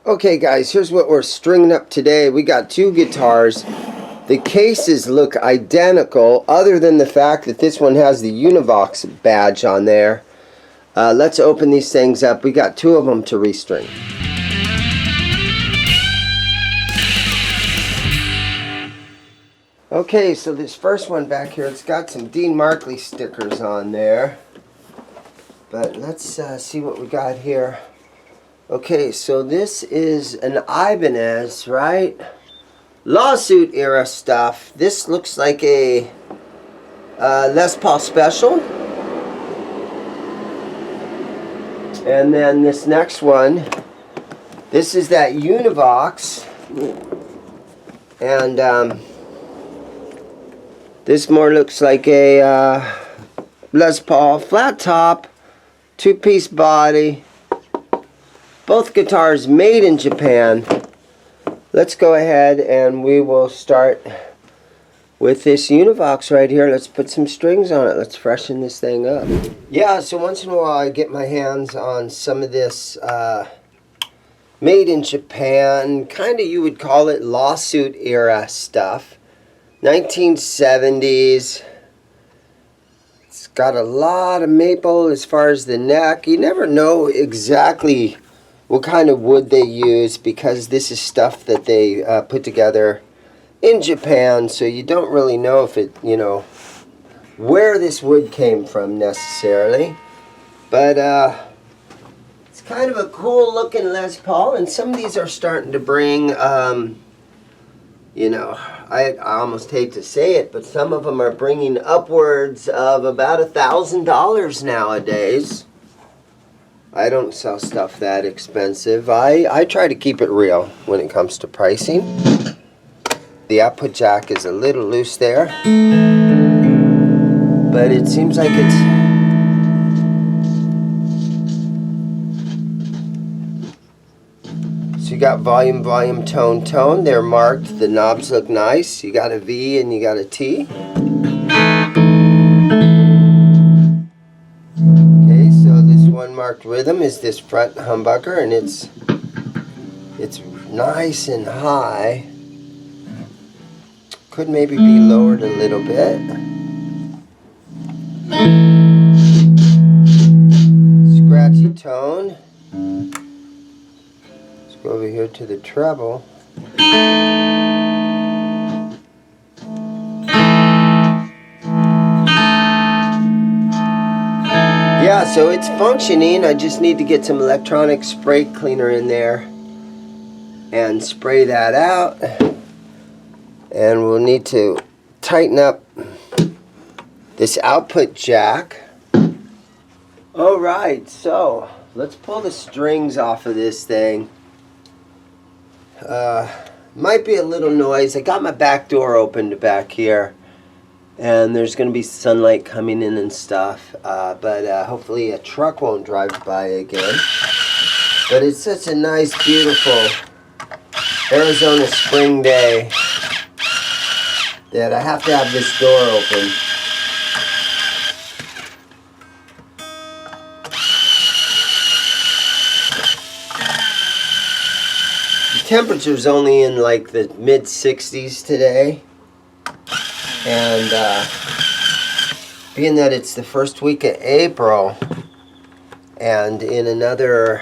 Okay guys, here's what we're stringing up today. We got two guitars. The cases look identical other than the fact that this one has the Univox badge on there. Let's open these things up. We got two of them to restring. Okay, so this first one back here, it's got some Dean Markley stickers on there. But let's see what we got here. Okay, so this is an Ibanez, right? Lawsuit era stuff. This looks like a Les Paul Special. And then this next one, this is that Univox. And this more looks like a Les Paul flat top, two-piece body. Both guitars made in Japan. Let's go ahead and we will start with this Univox right here. Let's put some strings on it. Let's freshen this thing up. Yeah, so once in a while I get my hands on some of this made in Japan, kind of you would call it lawsuit era stuff. 1970s. It's got a lot of maple as far as the neck. You never know exactly what kind of wood they use because this is stuff that they put together in Japan, so you don't really know if it, where this wood came from necessarily. But it's kind of a cool looking Les Paul, and some of these are starting to bring, I almost hate to say it, but some of them are bringing upwards of about $1,000 nowadays. I don't sell stuff that expensive. I try to keep it real when it comes to pricing. The output jack is a little loose there, but it seems like it's... So you got volume, volume, tone, tone. They're marked. The knobs look nice. You got a V and you got a T. One marked rhythm is this front humbucker, and it's nice and high. Could maybe be lowered a little bit. Scratchy tone. Let's go over here to the treble. Yeah, so it's functioning. I just need to get some electronic spray cleaner in there and spray that out. And we'll need to tighten up this output jack. Alright, so let's pull the strings off of this thing. Might be a little noise. I got my back door opened back here. And there's going to be sunlight coming in and stuff, but hopefully a truck won't drive by again. But it's such a nice, beautiful Arizona spring day that I have to have this door open. The temperature's only in like the mid-60s today. And being that it's the first week of April, and in another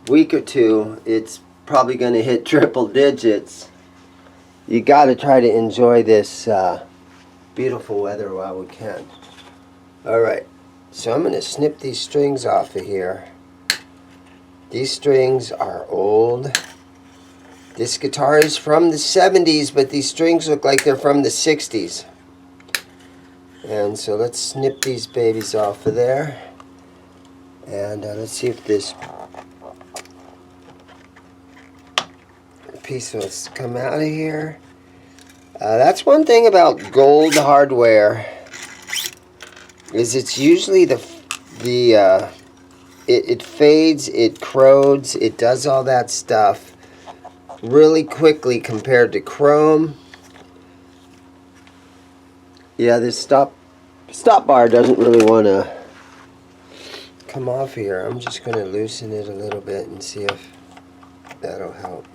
week or two, it's probably going to hit triple digits, you got to try to enjoy this beautiful weather while we can. Alright, so I'm going to snip these strings off of here. These strings are old. This guitar is from the 70s, but these strings look like they're from the 60s. And so let's snip these babies off of there. And let's see if this piece will come out of here. That's one thing about gold hardware, is it's usually it fades, it corrodes, it does all that stuff really quickly compared to chrome. Yeah, this stop bar doesn't really want to come off here. I'm just going to loosen it a little bit and see if That'll help.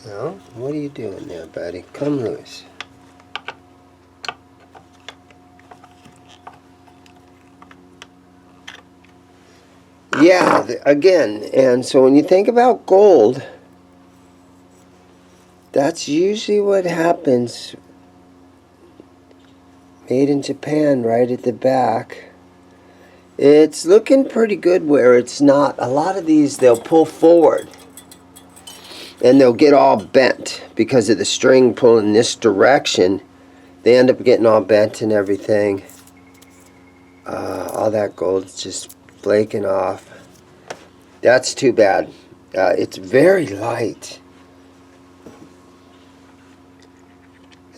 Now, what are you doing there, buddy? Come loose. Yeah, again, and so when you think about gold, that's usually what happens. Made in Japan, right at the back. It's looking pretty good where it's not. A lot of these, they'll pull forward and they'll get all bent because of the string pulling this direction. They end up getting all bent and everything. All that gold's just flaking off. That's too bad. It's very light.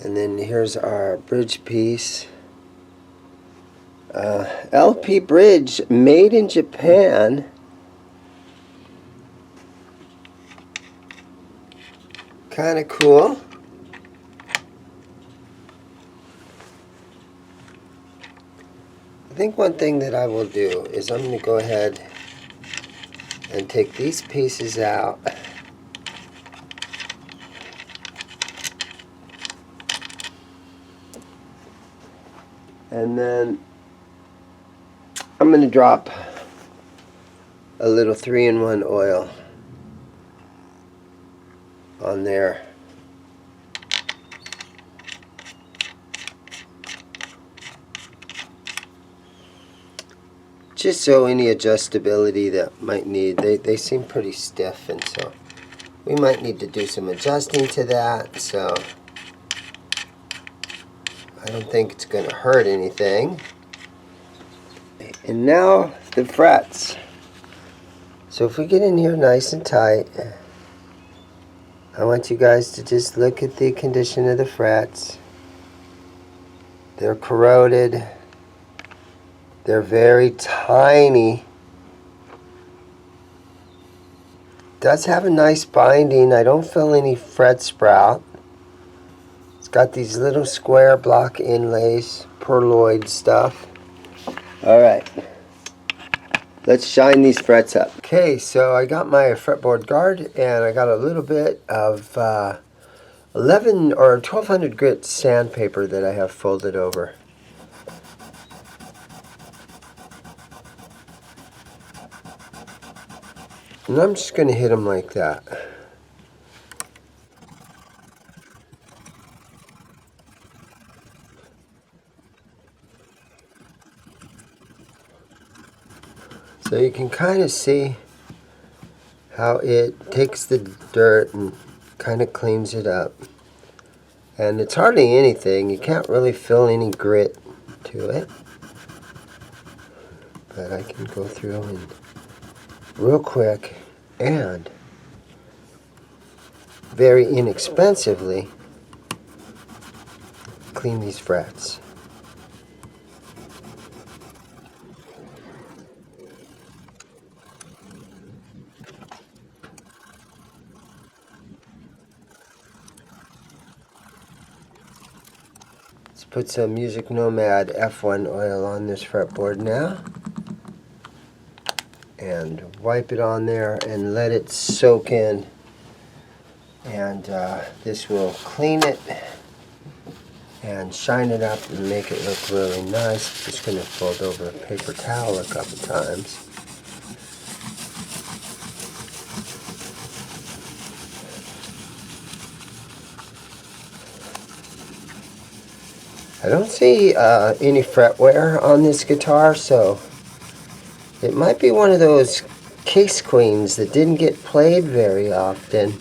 And then here's our bridge piece. LP bridge made in Japan. Kind of cool. I think one thing that I will do is I'm going to go ahead and take these pieces out. And then I'm going to drop a little 3-in-1 oil on there. Just so any adjustability that might need, they seem pretty stiff, and so we might need to do some adjusting to that. So I don't think it's going to hurt anything. And now the frets. So if we get in here nice and tight, I want you guys to just look at the condition of the frets. They're corroded. They're very tiny. Does have a nice binding. I don't feel any fret sprout. It's got these little square block inlays, perloid stuff. Alright, let's shine these frets up. Okay, so I got my fretboard guard and I got a little bit of 11 or 1200 grit sandpaper that I have folded over. And I'm just going to hit them like that. So you can kind of see how it takes the dirt and kind of cleans it up. And it's hardly anything. You can't really feel any grit to it. But I can go through and real quick and very inexpensively clean these frets. Let's put some Music Nomad F1 oil on this fretboard now. And wipe it on there and let it soak in. And this will clean it and shine it up and make it look really nice. Just going to fold over a paper towel a couple times. I don't see any fret wear on this guitar, so it might be one of those case queens that didn't get played very often.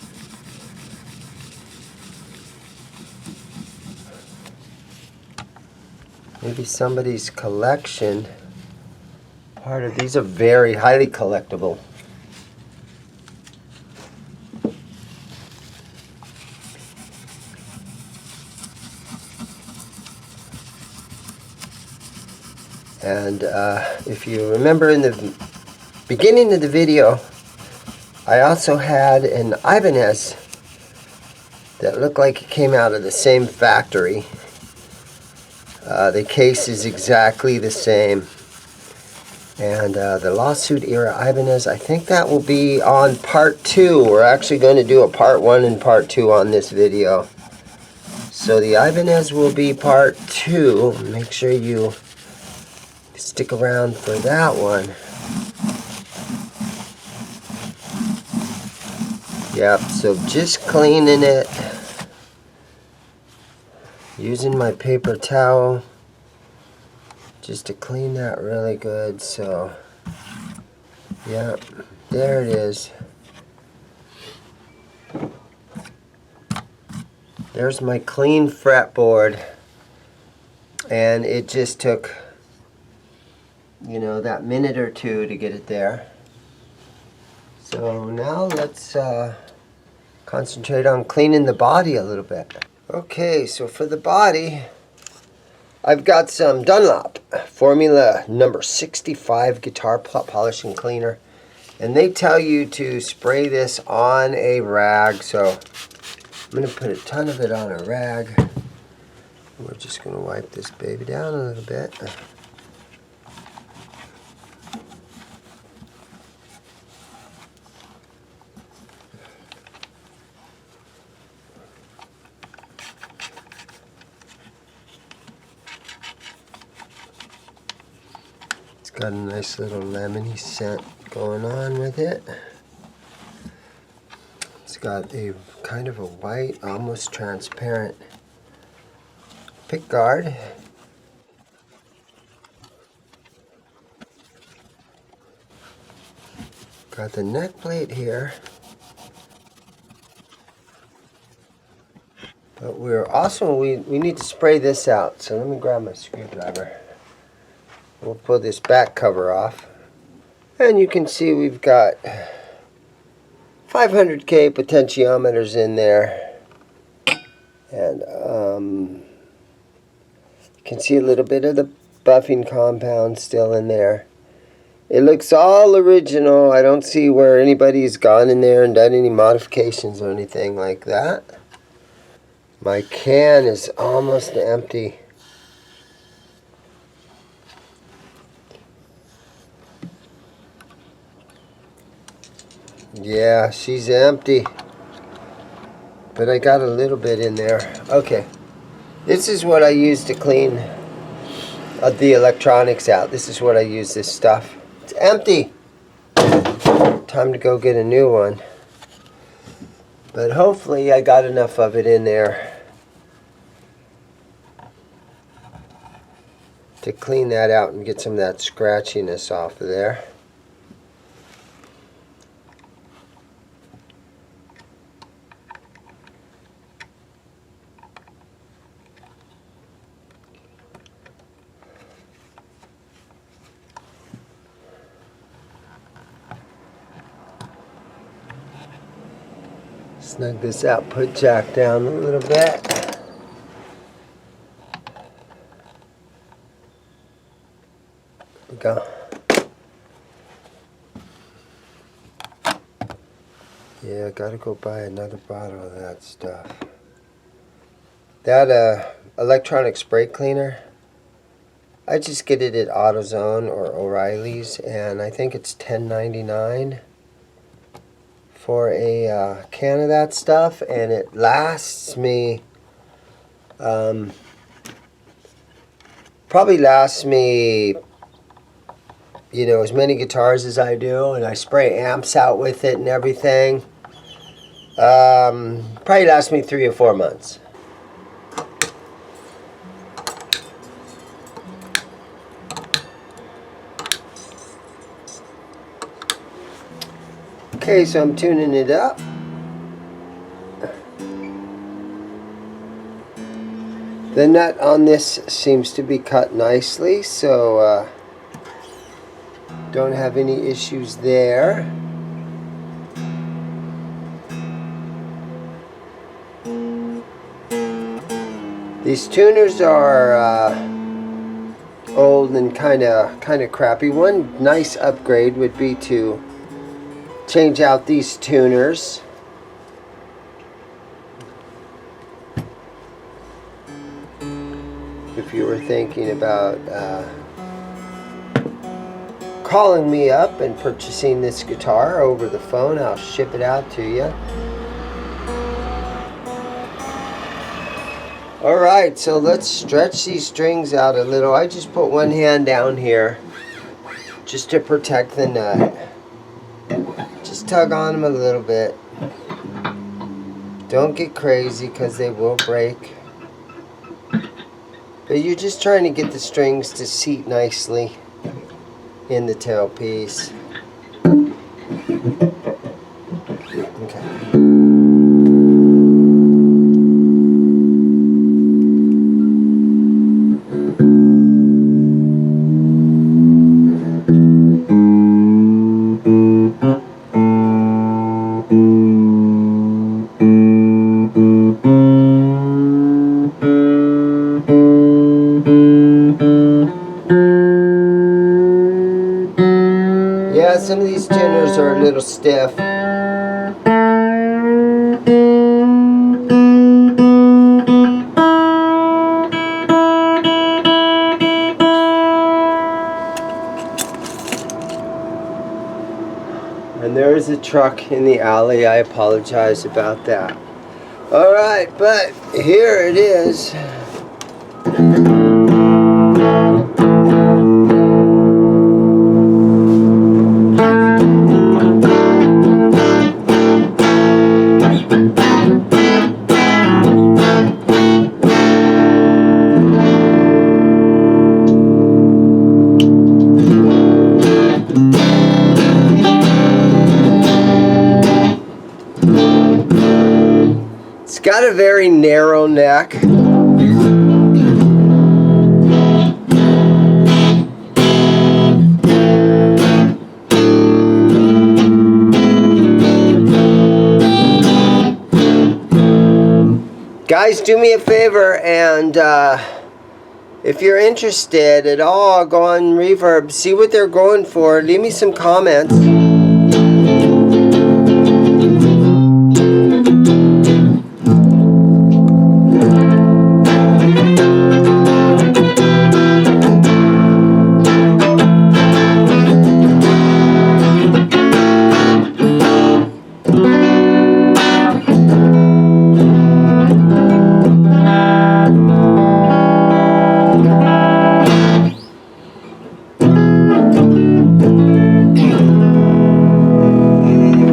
Maybe somebody's collection. Part of these are very highly collectible. And if you remember in the beginning of the video, I also had an Ibanez that looked like it came out of the same factory. The case is exactly the same. And the lawsuit era Ibanez, I think that will be on part 2. We're actually going to do a part 1 and part 2 on this video. So the Ibanez will be part 2. Make sure you stick around for that one. Yep, so just cleaning it. Using my paper towel just to clean that really good. So, yep, there it is. There's my clean fretboard. And it just took, you know, that minute or two to get it there. So now let's concentrate on cleaning the body a little bit. Okay, so for the body, I've got some Dunlop Formula number 65 guitar polishing cleaner. And they tell you to spray this on a rag. So I'm going to put a ton of it on a rag. We're just going to wipe this baby down a little bit. It's got a nice little lemony scent going on with it. It's got a kind of a white, almost transparent pick guard. Got the neck plate here. But we're also, we need to spray this out. So let me grab my screwdriver. We'll pull this back cover off. And you can see we've got 500K potentiometers in there. And you can see a little bit of the buffing compound still in there. It looks all original. I don't see where anybody's gone in there and done any modifications or anything like that. My can is almost empty. Yeah, she's empty. But I got a little bit in there. Okay. This is what I use to clean the electronics out. This is what I use this stuff. It's empty. Time to go get a new one. But hopefully I got enough of it in there to clean that out and get some of that scratchiness off of there. Snug this out, put Jack down a little bit. There we go. Yeah, I gotta go buy another bottle of that stuff. That electronic spray cleaner, I just get it at AutoZone or O'Reilly's, and I think it's $10.99 for a can of that stuff, and it lasts me, probably lasts me, you know, as many guitars as I do, and I spray amps out with it and everything. Probably lasts me 3 or 4 months. Okay, so I'm tuning it up. The nut on this seems to be cut nicely, so don't have any issues there. These tuners are old and kind of crappy. One nice upgrade would be to change out these tuners. If you were thinking about calling me up and purchasing this guitar over the phone. I'll ship it out to you. Alright, so let's stretch these strings out a little. I just put one hand down here just to protect the nut. Just tug on them a little bit. Don't get crazy because they will break. But you're just trying to get the strings to seat nicely in the tailpiece. Okay. Yeah, some of these tuners are a little stiff. And there is a truck in the alley. I apologize about that. Alright, but here it is. It's got a very narrow neck. Guys, do me a favor, and if you're interested at all, go on Reverb, see what they're going for, leave me some comments.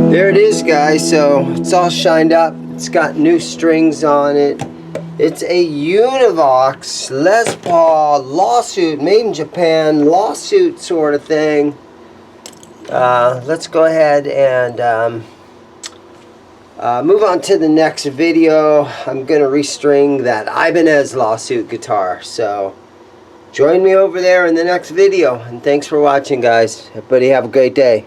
There it is, guys. So it's all shined up. It's got new strings on it. It's a Univox Les Paul lawsuit, made in Japan, lawsuit sort of thing. Let's go ahead and move on to the next video. I'm going to restring that Ibanez lawsuit guitar. So join me over there in the next video. And thanks for watching, guys. Everybody have a great day.